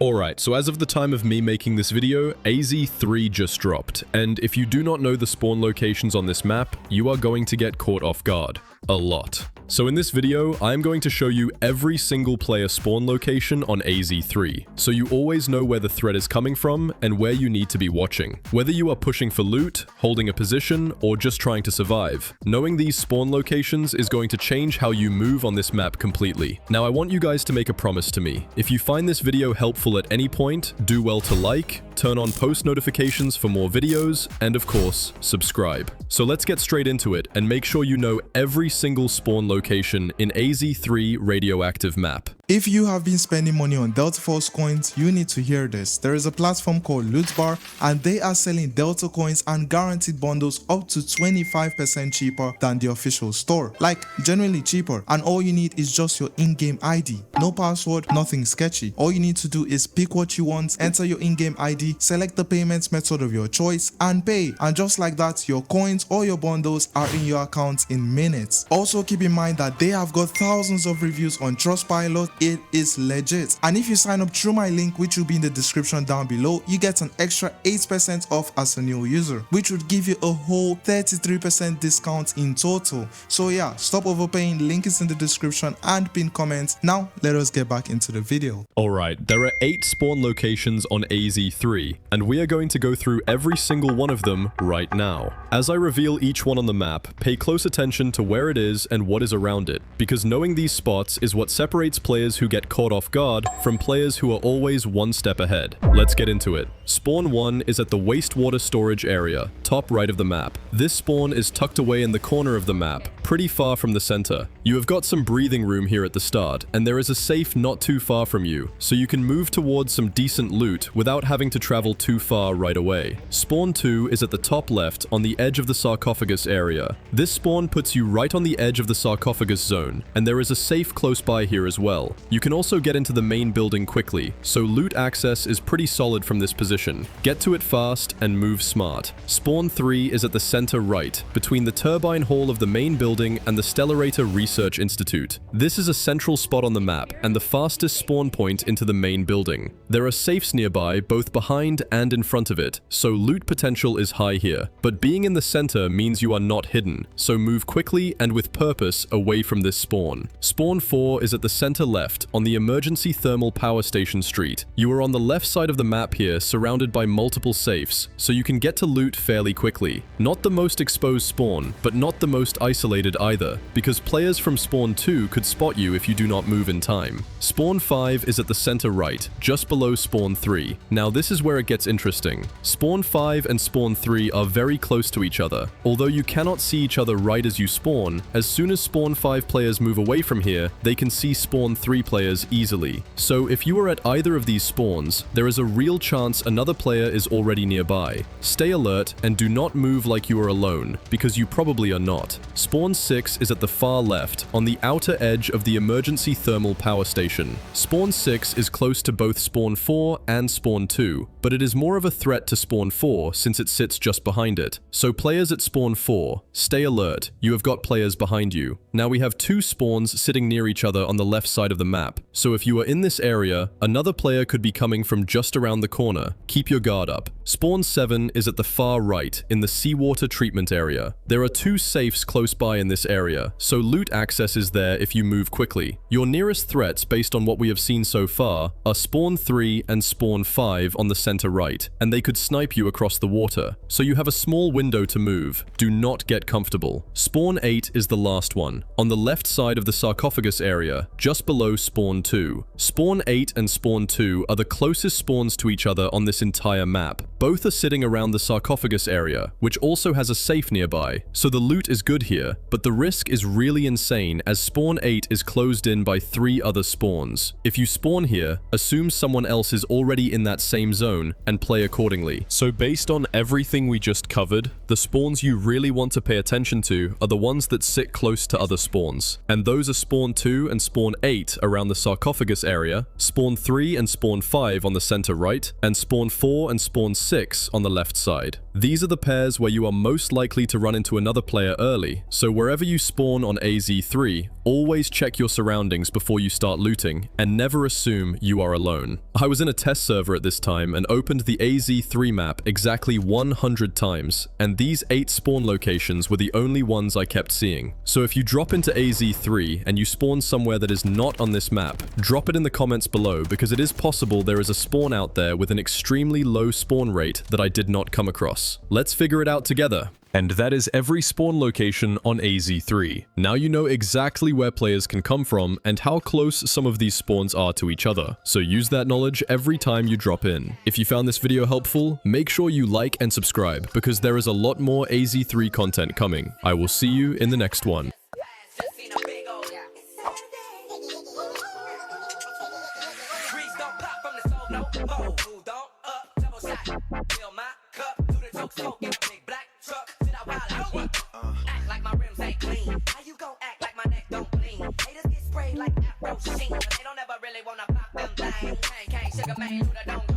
Alright, so as of the time of me making this video, AZ3 just dropped, and if you do not know the spawn locations on this map, you are going to get caught off guard. A lot. So in this video, I'm going to show you every single player spawn location on AZ3, so you always know where the threat is coming from and where you need to be watching. Whether you are pushing for loot, holding a position, or just trying to survive, knowing these spawn locations is going to change how you move on this map completely. Now I want you guys to make a promise to me. If you find this video helpful at any point, do well to like, turn on post notifications for more videos, and of course, subscribe. So let's get straight into it and make sure you know every single spawn location in AZ3 radioactive map. If you have been spending money on Delta Force coins, you need to hear this. There is a platform called LOOTBAR and they are selling Delta coins and guaranteed bundles up to 25% cheaper than the official store. Like, genuinely cheaper, and all you need is just your in-game ID. No password, nothing sketchy. All you need to do is pick what you want, enter your in-game ID, select the payment method of your choice and pay. And just like that, your coins or your bundles are in your account in minutes. Also keep in mind that they have got thousands of reviews on Trustpilot. It is legit. And if you sign up through my link, which will be in the description down below, you get an extra 8% off as a new user, which would give you a whole 33% discount in total. So yeah, stop overpaying. Link is in the description and pinned comment. Now let us get back into the video. Alright, there are 8 spawn locations on AZ3, and we are going to go through every single one of them right now. As I reveal each one on the map, pay close attention to where it is and what is around it, because knowing these spots is what separates players who get caught off guard from players who are always one step ahead. Let's get into it. Spawn 1 is at the wastewater storage area, top right of the map. This spawn is tucked away in the corner of the map, pretty far from the center. You have got some breathing room here at the start, and there is a safe not too far from you, so you can move towards some decent loot without having to travel too far right away. Spawn 2 is at the top left on the edge of the sarcophagus area. This spawn puts you right on the edge of the sarcophagus zone, and there is a safe close by here as well. You can also get into the main building quickly, so loot access is pretty solid from this position. Get to it fast and move smart. Spawn 3 is at the center right, between the turbine hall of the main building and the Stellarator Research Institute. This is a central spot on the map and the fastest spawn point into the main building. There are safes nearby, both behind and in front of it, so loot potential is high here. But being in the center means you are not hidden, so move quickly and with purpose away from this spawn. Spawn 4 is at the center left on the emergency thermal power station street. You are on the left side of the map here, surrounded by multiple safes, so you can get to loot fairly quickly. Not the most exposed spawn, but not the most isolated either, because players from Spawn 2 could spot you if you do not move in time. Spawn 5 is at the center right, just below Spawn 3. Now this is where it gets interesting. Spawn 5 and Spawn 3 are very close to each other. Although you cannot see each other right as you spawn, as soon as Spawn 5 players move away from here, they can see Spawn 3 players easily. So if you are at either of these spawns, there is a real chance another player is already nearby. Stay alert and do not move like you are alone, because you probably are not. Spawn 6 is at the far left, on the outer edge of the emergency thermal power station. Spawn 6 is close to both Spawn 4 and Spawn 2, but it is more of a threat to Spawn 4 since it sits just behind it. So players at Spawn 4, stay alert, you have got players behind you. Now we have 2 spawns sitting near each other on the left side of the map, so if you are in this area, another player could be coming from just around the corner. Keep your guard up. Spawn 7 is at the far right, in the seawater treatment area. There are 2 safes close by in this area, so loot access is there if you move quickly. Your nearest threats, based on what we have seen so far, are Spawn 3 and Spawn 5 on the center right, and they could snipe you across the water, so you have a small window to move. Do not get comfortable. Spawn 8 is the last one, on the left side of the sarcophagus area, just below Spawn 2. Spawn 8 and Spawn 2 are the closest spawns to each other on this entire map. Both are sitting around the sarcophagus area, which also has a safe nearby, so the loot is good here, but the risk is really insane as Spawn 8 is closed in by 3 other spawns. If you spawn here, assume someone else is already in that same zone and play accordingly. So based on everything we just covered, the spawns you really want to pay attention to are the ones that sit close to other spawns, and those are Spawn 2 and Spawn 8 around the sarcophagus area, Spawn 3 and Spawn 5 on the center right, and Spawn 4 and Spawn 6 on the left side. These are the pairs where you are most likely to run into another player early, so wherever you spawn on AZ3, Always check your surroundings before you start looting, and never assume you are alone. I was in a test server at this time and opened the AZ3 map exactly 100 times, and these 8 spawn locations were the only ones I kept seeing. So if you drop into AZ3 and you spawn somewhere that is not on this map, drop it in the comments below, because it is possible there is a spawn out there with an extremely low spawn rate that I did not come across. Let's figure it out together. And that is every spawn location on AZ3. Now you know exactly where players can come from and how close some of these spawns are to each other. So use that knowledge every time you drop in. If you found this video helpful, make sure you like and subscribe, because there is a lot more AZ3 content coming. I will see you in the next one. Act like my rims ain't clean. How you gon' act like my neck don't bleed? Haters get sprayed like Afro sheen. They don't ever really wanna pop them things. Can't sugar man, who the don't go.